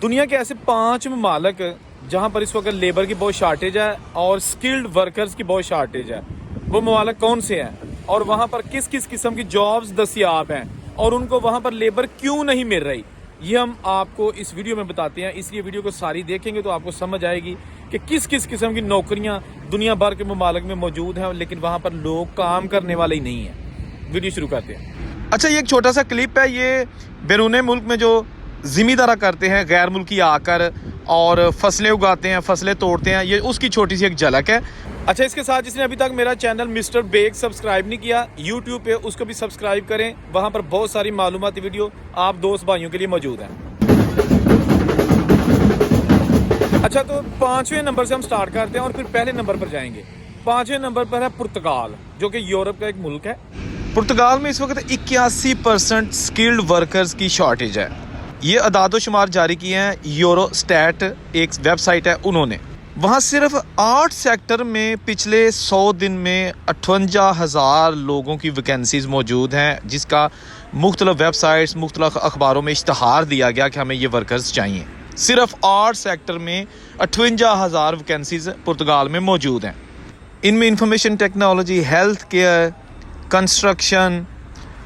दुनिया के ऐसे 5 ममालिक जहाँ पर इस वक्त लेबर की बहुत शार्टेज है और स्किल्ड वर्कर्स की बहुत शार्टेज है, वो ममालिक कौन से हैं और वहाँ पर किस किस किस्म की जॉब्स दस्तियाब हैं और उनको वहाँ पर लेबर क्यों नहीं मिल रही, ये हम आपको इस वीडियो में बताते हैं। इसलिए वीडियो को सारी देखेंगे तो आपको समझ आएगी कि किस किस किस्म की नौकरियाँ दुनिया भर के ममालिक में मौजूद हैं, लेकिन वहाँ पर लोग काम करने वाले ही नहीं हैं। वीडियो शुरू करते हैं। अच्छा, ये एक छोटा सा क्लिप है, ये बैरून मुल्क में जो ज़िम्मेदारा करते हैं गैर मुल्की आकर और फसलें उगाते हैं, फसलें तोड़ते हैं, ये उसकी छोटी सी एक झलक है। अच्छा, इसके साथ जिसने अभी तक मेरा चैनल मिस्टर बेग सब्सक्राइब नहीं किया यूट्यूब पे, उसको भी सब्सक्राइब करें। वहाँ पर बहुत सारी मालूमाती वीडियो आप दोस्त भाइयों के लिए मौजूद हैं। अच्छा, तो 5वें नंबर से हम स्टार्ट करते हैं और फिर पहले नंबर पर जाएंगे। 5वें नंबर पर है पुर्तगाल, जो कि यूरोप का एक मुल्क है। पुर्तगाल में इस वक्त 81% स्किल्ड वर्कर्स की शॉर्टेज है। ये अदाद-ओ-शुमार जारी किए हैं यूरोस्टैट, एक वेबसाइट है उन्होंने। वहाँ सिर्फ 8 सेक्टर में पिछले 100 दिन में 58,000 लोगों की वैकेंसीज मौजूद हैं, जिसका मुख्तलिफ वेबसाइट्स, मुख्तलिफ अखबारों में इश्तहार दिया गया कि हमें ये वर्कर्स चाहिए। सिर्फ 8 सेक्टर में 58,000 वैकेंसीज पुर्तगाल में मौजूद हैं। इनमें information technology, health care, construction,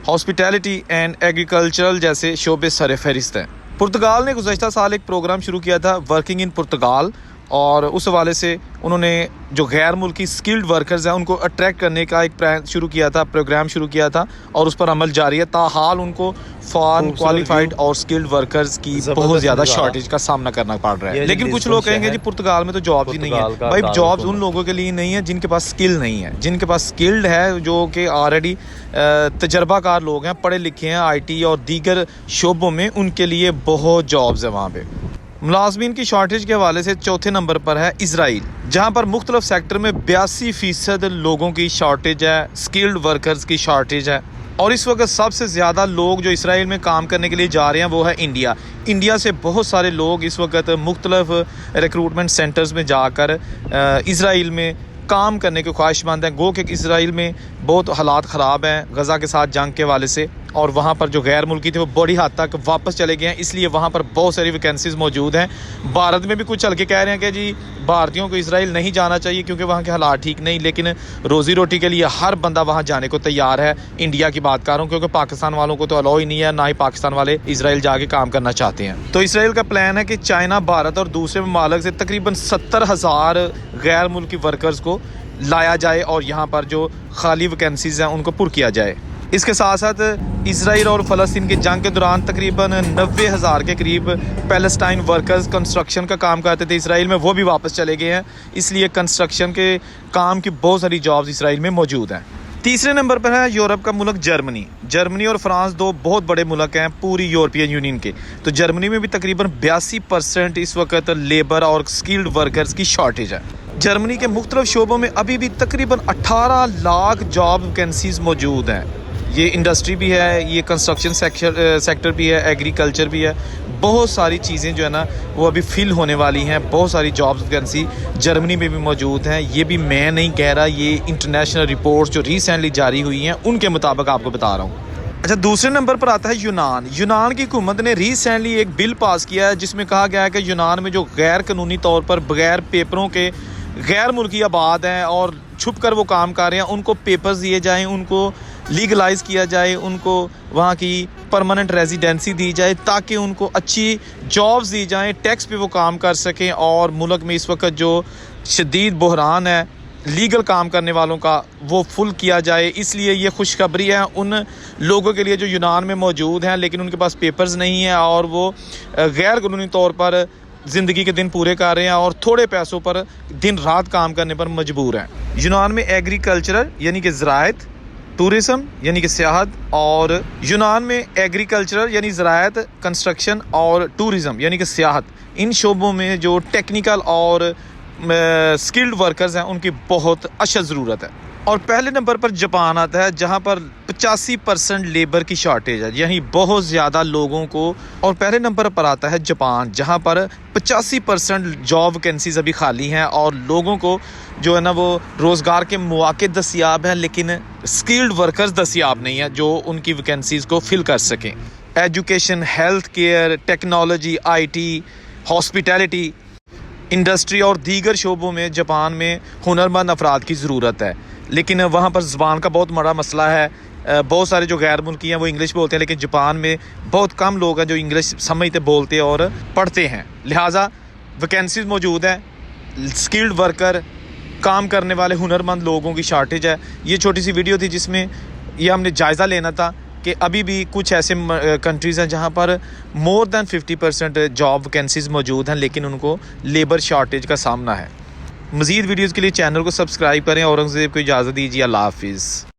hospitality and agricultural जैसे शोबे सर फहरिस्त हैं। पुर्तगाल ने गुज़श्ता साल एक प्रोग्राम शुरू किया था, वर्किंग इन पुर्तगाल, और उस हवाले से उन्होंने जो गैर मुल्की स्किल्ड वर्कर्स हैं उनको अट्रैक्ट करने का एक प्रोग्राम शुरू किया था और उस पर अमल जारी है। ताहाल उनको फॉरेन क्वालिफाइड और स्किल्ड वर्कर्स की बहुत ज़्यादा शॉर्टेज का सामना करना पड़ रहा है। लेकिन कुछ लोग कहेंगे जी पुर्तगाल में तो जॉब्स ही नहीं है। भाई, जॉब्स उन लोगों के लिए नहीं है जिनके पास स्किल नहीं है। जिनके पास स्किल्ड है, जो कि ऑलरेडी तजर्बाकार लोग हैं, पढ़े लिखे हैं, IT और दीगर शोबों में, उनके लिए बहुत जॉब्स है वहाँ पे। मुलाजमीन की शॉर्टेज के हवाले से चौथे नंबर पर है इसराइल, जहाँ पर मुख्तलिफ सेक्टर में 82% लोगों की शॉर्टेज है, स्किल्ड वर्कर्स की शॉर्टेज है। और इस वक्त सबसे ज़्यादा लोग जो इसराइल में काम करने के लिए जा रहे हैं वो है इंडिया। इंडिया से बहुत सारे लोग इस वक्त मुख्तलिफ रिक्रूटमेंट सेंटर्स में जाकर इसराइल में काम करने के ख्वाहिशमंद हैं। गो कि इसराइल में बहुत हालात ख़राब हैं गज़ा के साथ जंग के हवाले से, और वहाँ पर जो गैर मुल्की थे वो बड़ी हद तक वापस चले गए हैं, इसलिए वहाँ पर बहुत सारी वैकेंसीज़ मौजूद हैं। भारत में भी कुछ हल्के कह रहे हैं कि जी भारतीयों को इसराइल नहीं जाना चाहिए क्योंकि वहाँ के हालात ठीक नहीं, लेकिन रोज़ी रोटी के लिए हर बंदा वहाँ जाने को तैयार है। इंडिया की बात कर रहा हूँ क्योंकि पाकिस्तान वालों को तो अलाउ ही नहीं है, ना ही पाकिस्तान वाले इसराइल जाके काम करना चाहते हैं। तो इसराइल का प्लान है कि चाइना, भारत और दूसरे ममालिक से तकरीबन 70,000 गैर मुल्की वर्कर्स को लाया जाए और यहाँ पर जो खाली वैकेंसीज़ हैं उनको पुर किया जाए। इसके साथ साथ इसराइल और फ़लस्तीन की जंग के दौरान तकरीबन 90,000 के करीब पैलेस्टाइन वर्कर्स कंस्ट्रक्शन का काम करते थे इसराइल में, वो भी वापस चले गए हैं। इसलिए कंस्ट्रक्शन के काम की बहुत सारी जॉब्स इसराइल में मौजूद हैं। तीसरे नंबर पर है यूरोप का मुल्क जर्मनी। जर्मनी और फ्रांस दो बहुत बड़े मुल्क हैं पूरी यूरोपियन यूनियन के। तो जर्मनी में भी तकरीबन 82% इस वक्त लेबर और स्किल्ड वर्कर्स की शॉर्टेज है। जर्मनी के मुख्तलिफ शोबों में अभी भी तकरीबन 18 लाख जॉब वैकेंसीज मौजूद हैं। ये इंडस्ट्री भी है, ये कंस्ट्रक्शन सेक्टर भी है, एग्रीकल्चर भी है। बहुत सारी चीज़ें जो है ना वो अभी फिल होने वाली हैं। बहुत सारी जॉब्स वैकेंसी जर्मनी में भी मौजूद हैं। ये भी मैं नहीं कह रहा, ये इंटरनेशनल रिपोर्ट्स जो रिसेंटली जारी हुई हैं उनके मुताबिक आपको बता रहा हूँ। अच्छा, दूसरे नंबर पर आता है यूनान। यूनान की हुकूमत ने रिसेंटली एक बिल पास किया है जिसमें कहा गया है कि यूनान में जो गैर कानूनी तौर पर बगैर पेपरों के गैर मुल्की आबाद हैं और छुप कर वो काम कर रहे हैं, उनको पेपर्स दिए जाएं, उनको लीगलाइज किया जाए, उनको वहाँ की परमानेंट रेजिडेंसी दी जाए ताकि उनको अच्छी जॉब्स दी जाएं, टैक्स पे वो काम कर सकें। और मुल्क में इस वक्त जो शदीद बहरान है लीगल काम करने वालों का, वो फुल किया जाए। इसलिए ये खुशखबरी है उन लोगों के लिए जो यूनान में मौजूद हैं लेकिन उनके पास पेपर्स नहीं हैं और वो गैर कानूनी तौर पर ज़िंदगी के दिन पूरे कर रहे हैं और थोड़े पैसों पर दिन रात काम करने पर मजबूर हैं। यूनान में एग्रीकल्चरल यानी कि ज़राअत, टूरिज़म यानी कि सियाहत, और यूनान में एग्रीकल्चरल यानी ज़राअत, कंस्ट्रक्शन और टूरिज़म यानी कि सियाहत, इन शोबों में जो टेक्निकल और स्किल्ड वर्कर्स हैं उनकी बहुत अशद ज़रूरत है। और पहले नंबर पर जापान आता है जहां पर 85% लेबर की शॉर्टेज है, यही बहुत ज़्यादा लोगों को। और पहले नंबर पर आता है जापान जहां पर 85% जॉब वैकेंसीज अभी खाली हैं और लोगों को जो है ना वो रोज़गार के मौके दस्तियाब हैं लेकिन स्किल्ड वर्कर्स दस्तियाब नहीं है जो उनकी वैकेंसीज़ को फिल कर सकें। Education, health care, technology, IT, hospitality industry और दीगर शोबों में जापान में हुनरमंद अफराद की ज़रूरत है। लेकिन वहाँ पर ज़बान का बहुत बड़ा मसला है। बहुत सारे जो गैर मुल्की हैं वो इंग्लिश बोलते हैं, लेकिन जापान में बहुत कम लोग हैं जो इंग्लिश समझते, बोलते और पढ़ते हैं। लिहाजा वैकेंसीज मौजूद है, स्किल्ड वर्कर, काम करने वाले हुनरमंद लोगों की शॉर्टेज है। ये छोटी सी वीडियो थी जिसमें ये हमने जायज़ा लेना था कि अभी भी कुछ ऐसे कंट्रीज़ हैं जहाँ पर मोर दैन 50% जॉब वैकेंसीज मौजूद हैं, लेकिन उनको लेबर शॉर्टेज का सामना है। मज़ीद वीडियोज़ के लिए चैनल को सब्सक्राइब करें। औरंगज़ेब को इजाज़त दीजिए। अल्लाह हाफिज़।